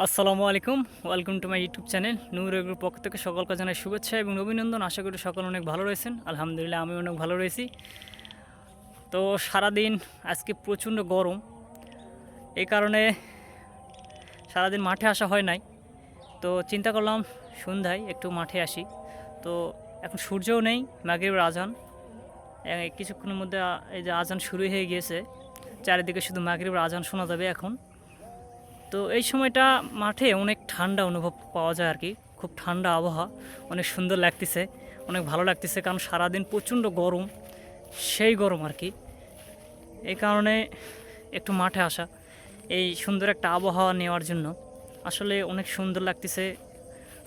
আসসালামু আলাইকুম, welcome to my YouTube channel. Noor এগ্রোর পক্ষ থেকে সকলকে জানাই শুভেচ্ছা এবং অভিনন্দন। আশা করি সকল অনেক ভালো রয়েছেন। আলহামদুলিল্লাহ আমি অনেক ভালো রয়েছি। তো সারাদিন আজকে প্রচণ্ড গরম, এই কারণে সারাদিন মাঠে আসা হয় নাই। তো চিন্তা করলাম সন্ধ্যায় একটু মাঠে আসি। তো এখন সূর্যও নেই, মাগরিবের আজান কিছুক্ষণের মধ্যে এই যে আজান শুরু হয়ে গিয়েছে, চারিদিকে শুধু মাগরিবের আজান শোনা যাবে এখন। তো এই সময়টা মাঠে অনেক ঠান্ডা অনুভব পাওয়া যায় আর কি, খুব ঠান্ডা আবহাওয়া, অনেক সুন্দর লাগতেছে, অনেক ভালো লাগতেছে, কারণ সারাদিন প্রচণ্ড গরম, সেই গরম আর কি। এই কারণে একটু মাঠে আসা, এই সুন্দর একটা আবহাওয়া নেওয়ার জন্য আসলে অনেক সুন্দর লাগতেছে,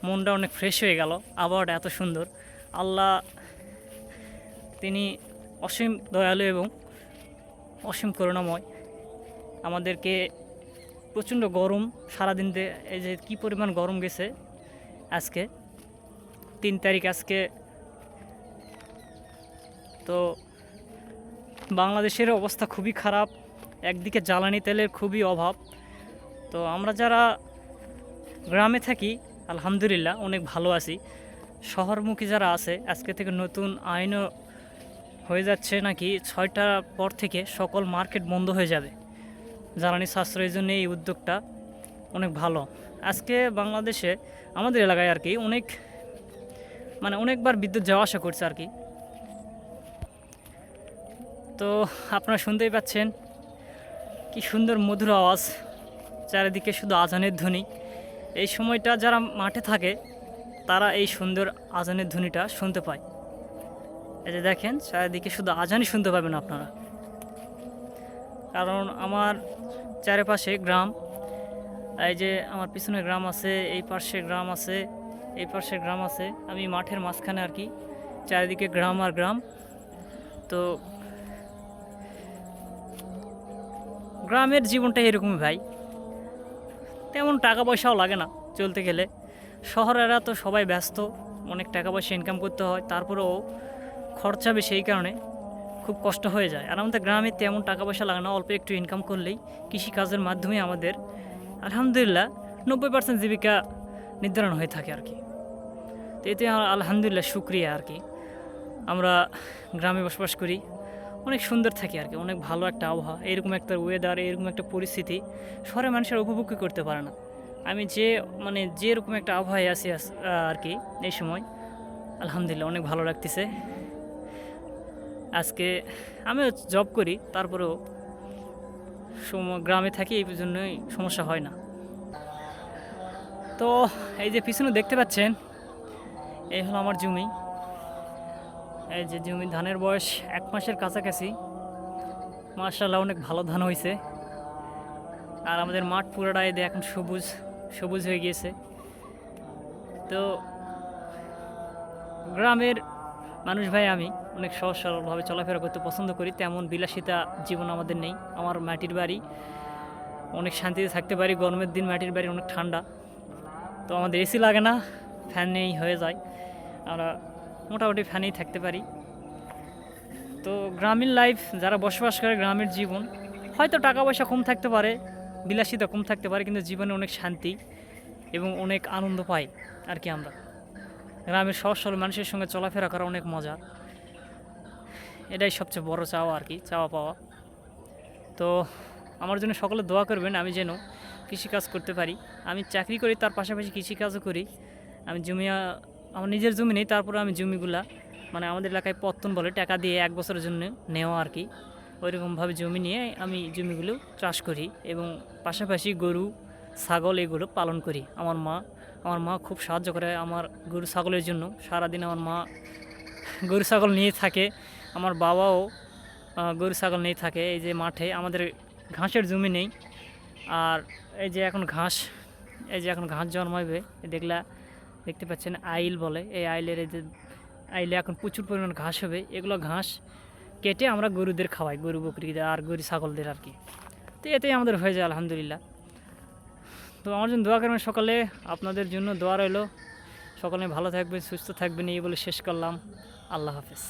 মনটা অনেক ফ্রেশ হয়ে গেল। আবহাওয়াটা এত সুন্দর, আল্লাহ তিনি অসীম দয়ালু এবং অসীম করুণাময়। আমাদেরকে প্রচণ্ড গরম সারাদিন এই যে কী পরিমাণ গরম গেছে আজকে 3 তারিখ আজকে। তো বাংলাদেশের অবস্থা খুবই খারাপ, একদিকে জ্বালানি তেলের খুবই অভাব। তো আমরা যারা গ্রামে থাকি আলহামদুলিল্লাহ অনেক ভালো আছি। শহরমুখী যারা আছে, আজকে থেকে নতুন আইনও হয়ে যাচ্ছে নাকি 6টার পর থেকে সকল মার্কেট বন্ধ হয়ে যাবে। জ্বালানি সাশ্রয়ের জন্য এই উদ্যোগটা অনেক ভালো। আজকে বাংলাদেশে আমাদের এলাকায় আর কি অনেকবার বিদ্যুৎ যাওয়া আসা করছে আর কি। তো আপনারা শুনতেই পাচ্ছেন কি সুন্দর মধুর আওয়াজ, চারিদিকে শুধু আজানের ধ্বনি। এই সময়টা যারা মাঠে থাকে তারা এই সুন্দর আজানের ধ্বনিটা শুনতে পায়। এই যে দেখেন চারিদিকে শুধু আজানই শুনতে পাবেন আপনারা, কারণ আমার চারিপাশে গ্রাম। এই যে আমার পিছনে গ্রাম আছে, এই পাশে গ্রাম আছে, এই পাশে গ্রাম আছে, আমি মাঠের মাঝখানে আর কি, চারিদিকে গ্রাম আর গ্রাম। তো গ্রামের জীবনটা এরকমই ভাই, তেমন টাকা পয়সাও লাগে না চলতে গেলে। শহরেরা তো সবাই ব্যস্ত, অনেক টাকা পয়সা ইনকাম করতে হয়, তারপরেও খরচা বেশি, এই কারণে খুব কষ্ট হয়ে যায়। আর আমাদের গ্রামে তেমন টাকা পয়সা লাগে না, অল্প একটু ইনকাম করলেই কৃষিকাজের মাধ্যমে আমাদের আলহামদুলিল্লাহ 90% জীবিকা নির্ধারণ হয়ে থাকে আর কি। তো এতে আলহামদুলিল্লাহ শুক্রিয়া আর কি। আমরা গ্রামে বসবাস করি, অনেক সুন্দর থাকি আর কি, অনেক ভালো একটা আবহাওয়া, এরকম একটা ওয়েদার, এরকম একটা পরিস্থিতি শহরের মানুষের উপভোগ করতে পারে না। আমি যেরকম একটা আবহাওয়ায় আছি আর কি এই সময়, আলহামদুলিল্লাহ অনেক ভালো লাগতেছে। আজকে আমিও জব করি, তারপরেও গ্রামে থাকি, এই জন্যই সমস্যা হয় না। তো এই যে পিছনে দেখতে পাচ্ছেন, এই হলো আমার জমি। এই যে জমি, ধানের বয়স 1 মাসের কাছাকাছি, মাশাআল্লাহ অনেক ভালো ধান হয়েছে। আর আমাদের মাঠ পুরোটাই এখন সবুজ সবুজ হয়ে গিয়েছে। তো গ্রামের মানুষ ভাই, আমি অনেক সহজ সরলভাবে চলাফেরা করতে পছন্দ করি, তেমন বিলাসিতা জীবন আমাদের নেই। আমার মাটির বাড়ি, অনেক শান্তিতে থাকতে পারি। গরমের দিন মাটির বাড়ি অনেক ঠান্ডা, তো আমাদের এসি লাগে না, ফ্যান নেই হয়ে যায়, আমরা মোটামুটি ফ্যানেই থাকতে পারি। তো গ্রামীণ লাইফ যারা বসবাস করে, গ্রামের জীবন হয়তো টাকা পয়সা কম থাকতে পারে, বিলাসিতা কম থাকতে পারে, কিন্তু জীবনে অনেক শান্তি এবং অনেক আনন্দ পাই আর কি। আমরা গ্রামের সহজ সরল মানুষের সঙ্গে চলাফেরা করা অনেক মজা, এটাই সবচেয়ে বড় চাওয়া আর কি, চাওয়া পাওয়া। তো আমার জন্য সকলে দোয়া করবেন, আমি যেন কৃষিকাজ করতে পারি। আমি চাকরি করি, তার পাশাপাশি কৃষিকাজও করি। আমি আমার নিজের জমি নেই, তারপরে আমি জমিগুলা আমাদের এলাকায় পত্তন বলে, টাকা দিয়ে 1 বছরের জন্য নেওয়া আর কি, ওইরকমভাবে জমি নিয়ে আমি জমিগুলো চাষ করি এবং পাশাপাশি গরু ছাগল এগুলো পালন করি। আমার মা খুব সাহায্য করে আমার গরু ছাগলের জন্য। সারাদিন আমার মা গরু ছাগল নিয়ে থাকে, আমার বাবাও গরু ছাগল নিয়ে থাকে। এই যে মাঠে আমাদের ঘাসের জমি নেই, আর এই যে এখন ঘাস জন্মাইবে, দেখতে পাচ্ছেন আইল বলে, এই আইলে এখন প্রচুর পরিমাণ ঘাস হবে। এগুলো ঘাস কেটে আমরা গরুদের খাওয়াই, গরু বকরিদের আর গরু ছাগলদের আর কি। তো এতেই আমাদের হয়ে যায় আলহামদুলিল্লাহ। তো আমার জন্য দোয়া করবেন সকালে, আপনাদের জন্য দোয়া রইল। সকলে ভালো থাকবেন, সুস্থ থাকবেন, এই বলে শেষ করলাম। আল্লাহ হাফেজ।